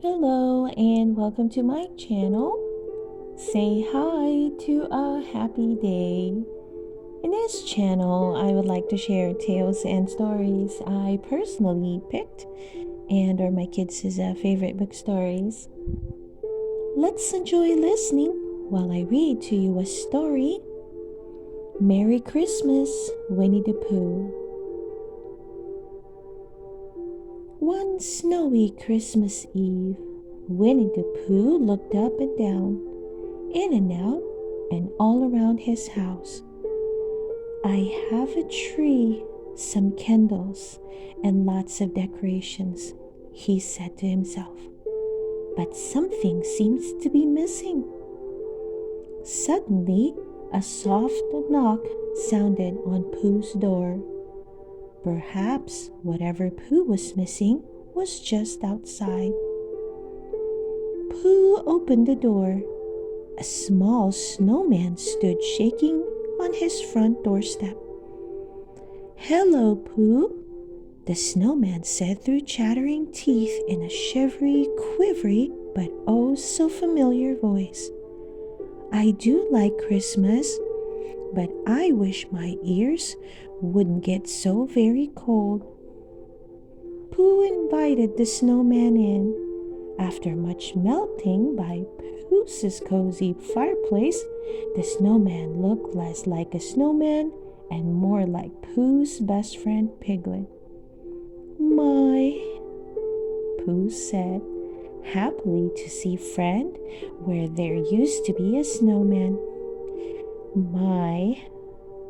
Hello and welcome to my channel. Say hi to a happy day. In this channel, I would like to share tales and stories I personally picked and are my kids' favorite book stories. Let's enjoy listening while I read to you a story. Merry Christmas, Winnie the Pooh. One snowy Christmas Eve, Winnie the Pooh looked up and down, in and out, and all around his house. I have a tree, some candles, and lots of decorations, he said to himself. But something seems to be missing. Suddenly, a soft knock sounded on Pooh's door. Perhaps whatever Pooh was missing was just outside. Pooh opened the door. A small snowman stood shaking on his front doorstep. "Hello, Pooh," the snowman said through chattering teeth in a shivery, quivery, but oh so familiar voice. "I do like Christmas, but I wish my ears wouldn't get so very cold." Pooh invited the snowman in. After much melting by Pooh's cozy fireplace, the snowman looked less like a snowman and more like Pooh's best friend Piglet. "My," Pooh said, happily to see friend where there used to be a snowman. "My,"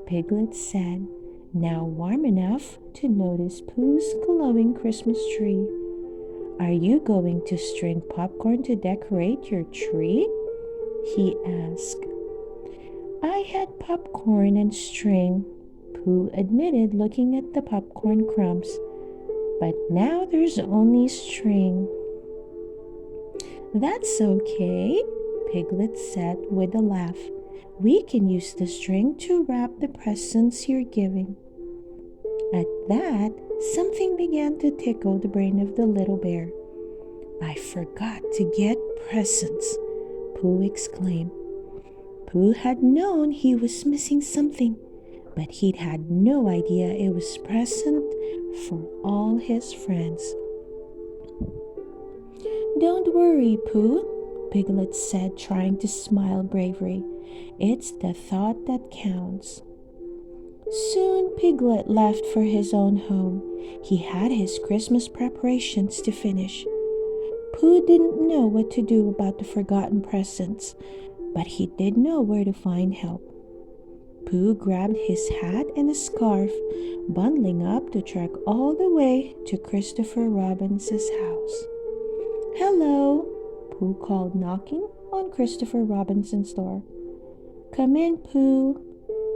Piglet said, now warm enough to notice Pooh's glowing Christmas tree. "Are you going to string popcorn to decorate your tree?" he asked. "I had popcorn and string," Pooh admitted, looking at the popcorn crumbs. "But now there's only string." "That's okay," Piglet said with a laugh. "We can use the string to wrap the presents you're giving." At that, something began to tickle the brain of the little bear. "I forgot to get presents," Pooh exclaimed. Pooh had known he was missing something, but he'd had no idea it was present for all his friends. "Don't worry, Pooh," Piglet said, trying to smile bravely. "It's the thought that counts." Soon Piglet left for his own home. He had his Christmas preparations to finish. Pooh didn't know what to do about the forgotten presents, but he did know where to find help. Pooh grabbed his hat and a scarf, bundling up to trek all the way to Christopher Robins's house. "Hello," Pooh called, knocking on Christopher Robinson's door. "Come in, Pooh,"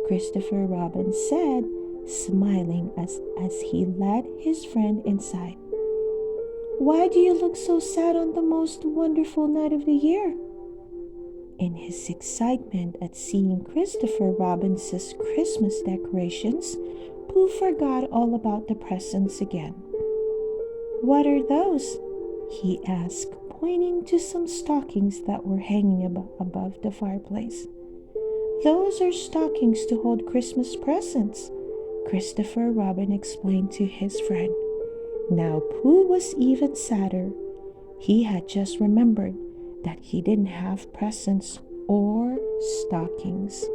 Christopher Robin said, smiling as he led his friend inside. "Why do you look so sad on the most wonderful night of the year?" In his excitement at seeing Christopher Robinson's Christmas decorations, Pooh forgot all about the presents again. "What are those?" he asked, pointing to some stockings that were hanging above the fireplace. "Those are stockings to hold Christmas presents," Christopher Robin explained to his friend. Now Pooh was even sadder. He had just remembered that he didn't have presents or stockings.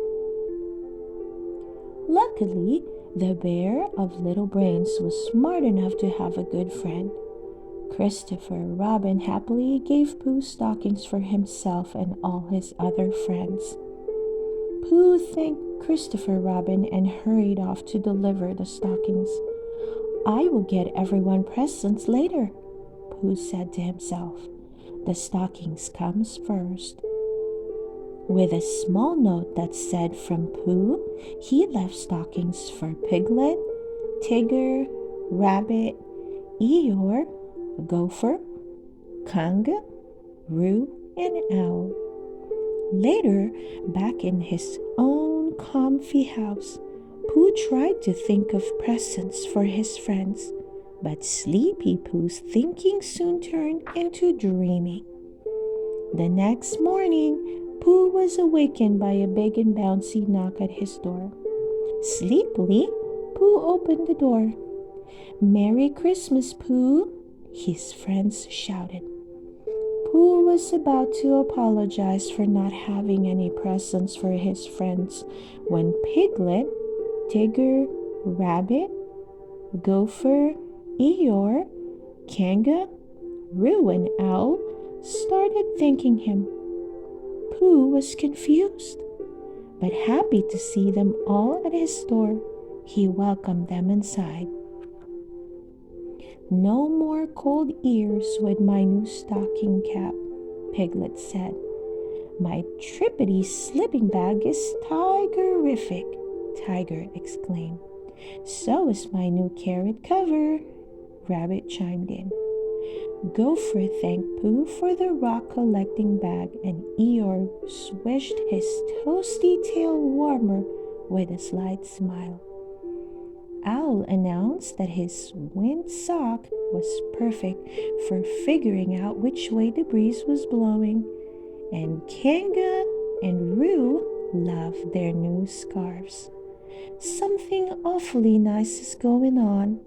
Luckily, the bear of little brains was smart enough to have a good friend. Christopher Robin happily gave Pooh stockings for himself and all his other friends. Pooh thanked Christopher Robin and hurried off to deliver the stockings. "I will get everyone presents later," Pooh said to himself. "The stockings comes first." With a small note that said from Pooh, he left stockings for Piglet, Tigger, Rabbit, Eeyore, Gopher, Kanga, Roo, and Owl. Later, back in his own comfy house, Pooh tried to think of presents for his friends, But Sleepy Pooh's thinking soon turned into dreaming. The next morning, Pooh was awakened by a big and bouncy knock at his door. Sleepily, Pooh opened the door. "Merry Christmas, Pooh!" his friends shouted. Pooh was about to apologize for not having any presents for his friends when Piglet, Tigger, Rabbit, Gopher, Eeyore, Kanga, Roo, and Owl started thanking him. Pooh was confused, but happy to see them all at his door. He welcomed them inside. "No more cold ears with my new stocking cap," Piglet said. "My trippity slipping bag is tigerific," Tiger exclaimed. "So is my new carrot cover," Rabbit chimed in. Gopher thanked Pooh for the rock collecting bag, and Eeyore swished his toasty tail warmer with a slight smile. Owl announced that his wind sock was perfect for figuring out which way the breeze was blowing, and Kanga and Roo loved their new scarves. "Something awfully nice is going on,"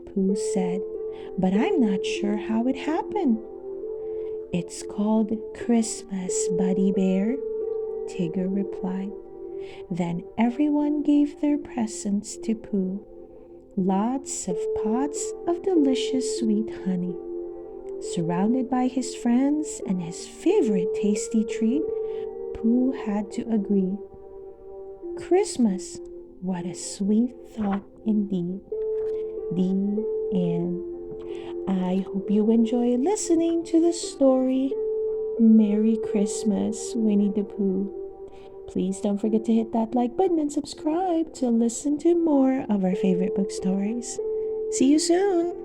Pooh said, "but I'm not sure how it happened." "It's called Christmas, Buddy Bear," Tigger replied. Then everyone gave their presents to Pooh. Lots of pots of delicious sweet honey. Surrounded by his friends and his favorite tasty treat, Pooh had to agree. Christmas, what a sweet thought indeed. The end. I hope you enjoy listening to the story. Merry Christmas, Winnie the Pooh. Please don't forget to hit that like button and subscribe to listen to more of our favorite book stories. See you soon!